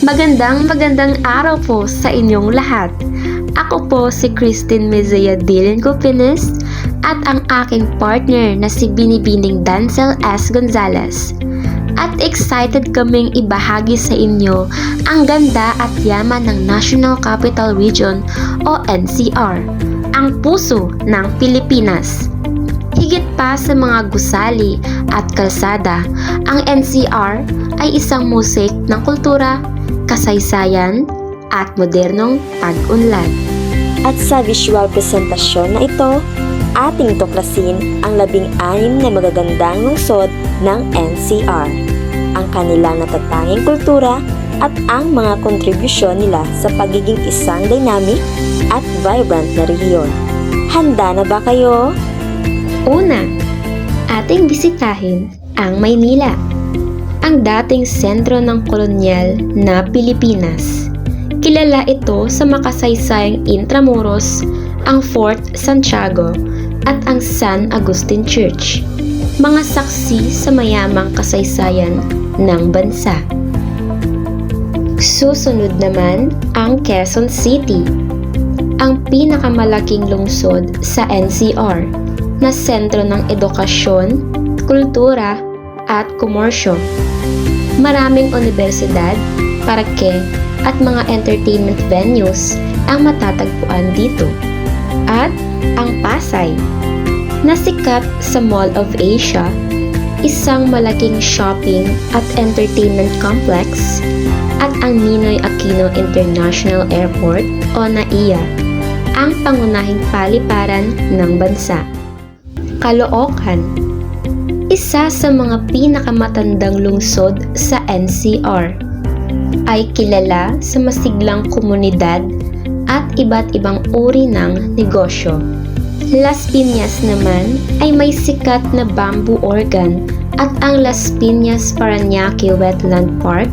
Magandang araw po sa inyong lahat. Ako po si Christine Mezia Dylan Copines at ang aking partner na si Binibining Dancel S. Gonzalez. At excited kaming ibahagi sa inyo ang ganda at yaman ng National Capital Region o NCR, ang puso ng Pilipinas. Higit pa sa mga gusali at kalsada, ang NCR ay isang musik ng kultura, kasaysayan at modernong pag-unlad. At sa visual presentasyon na ito, ating tuklasin ang 16 na magagandang lungsod ng NCR, ang kanilang natatanging kultura at ang mga kontribusyon nila sa pagiging isang dynamic at vibrant na rehiyon. Handa na ba kayo? Una, ating bisitahin ang Maynila, ang dating sentro ng kolonyal na Pilipinas. Kilala ito sa makasaysayang Intramuros, ang Fort Santiago at ang San Agustin Church, mga saksi sa mayamang kasaysayan ng bansa. Susunod naman ang Quezon City, ang pinakamalaking lungsod sa NCR na sentro ng edukasyon, kultura at komersyo. Maraming universidad, parke at mga entertainment venues ang matatagpuan dito. At ang Pasay, na sikat sa Mall of Asia, isang malaking shopping at entertainment complex, at ang Ninoy Aquino International Airport o NAIA, ang pangunahing paliparan ng bansa. Caloocan, isa sa mga pinakamatandang lungsod sa NCR, ay kilala sa masiglang komunidad at iba't ibang uri ng negosyo. Las Piñas naman ay may sikat na bamboo organ at ang Las Piñas Parañaque Wetland Park,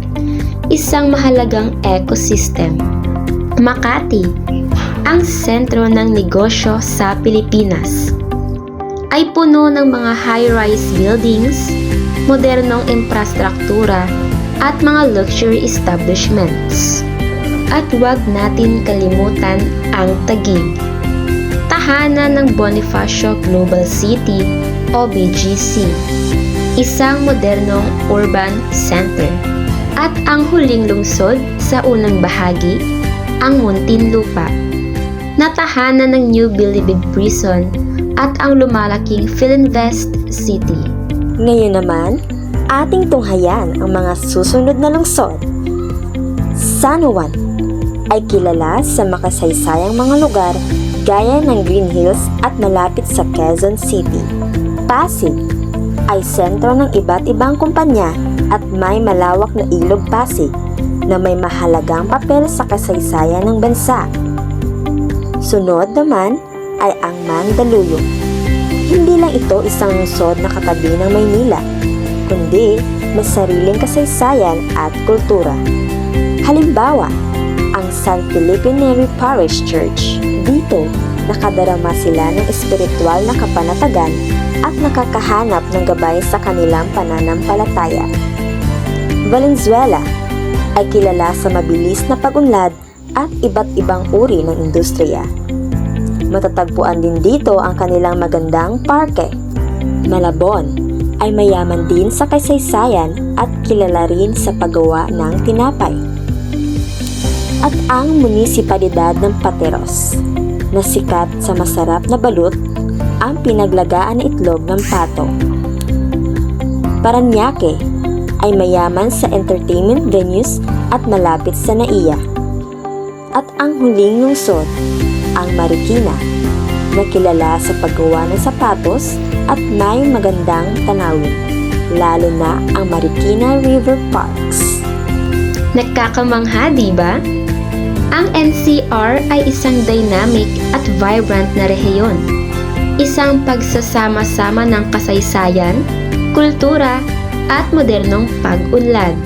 isang mahalagang ecosystem. Makati, ang sentro ng negosyo sa Pilipinas, ay puno ng mga high-rise buildings, modernong infrastruktura at mga luxury establishments. At huwag natin kalimutan ang Taguig, tahanan ng Bonifacio Global City o BGC, isang modernong urban center. At ang huling lungsod sa unang bahagi, ang Muntinlupa, na tahanan ng New Bilibid Prison at ang lumalaking Philinvest City. Ngayon naman, ating tunghayan ang mga susunod na lungsod. San Juan ay kilala sa makasaysayang mga lugar gaya ng Green Hills at malapit sa Quezon City. Pasig ay sentro ng iba't ibang kumpanya at may malawak na ilog Pasig na may mahalagang papel sa kasaysayan ng bansa. Sunod naman ay ang Mandaluyong. Hindi lang ito isang lungsod na katabi ng Maynila, kundi may sariling kasaysayan at kultura. Halimbawa, ang San Felipe Neri Parish Church. Dito, nakadarama sila ng espiritual na kapanatagan at nakakahanap ng gabay sa kanilang pananampalataya. Valenzuela ay kilala sa mabilis na pag-unlad at iba't ibang uri ng industriya. Matatagpuan din dito ang kanilang magandang parke. Malabon ay mayaman din sa kasaysayan at kilala rin sa paggawa ng tinapay. At ang munisipalidad ng Pateros, na sikat sa masarap na balut, ang pinaglagaan na itlog ng pato. Parañaque ay mayaman sa entertainment venues at malapit sa NAIA. At ang huling lungsod, ang Marikina, na kilala sa paggawa ng sapatos at may magandang tanawin, lalo na ang Marikina River Parks. Nagkakamangha, di ba? Ang NCR ay isang dynamic at vibrant na rehiyon, isang pagsasama-sama ng kasaysayan, kultura at modernong pag-unlad.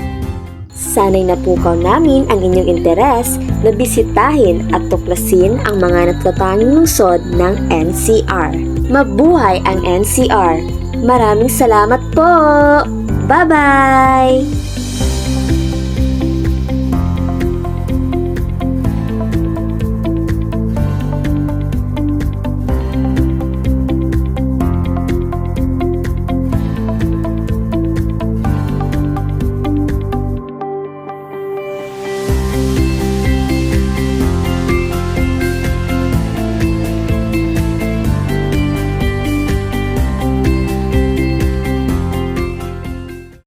Sana'y napukaw namin ang inyong interes na bisitahin at tuklasin ang mga natatanging lungsod ng NCR. Mabuhay ang NCR! Maraming salamat po! Bye-bye!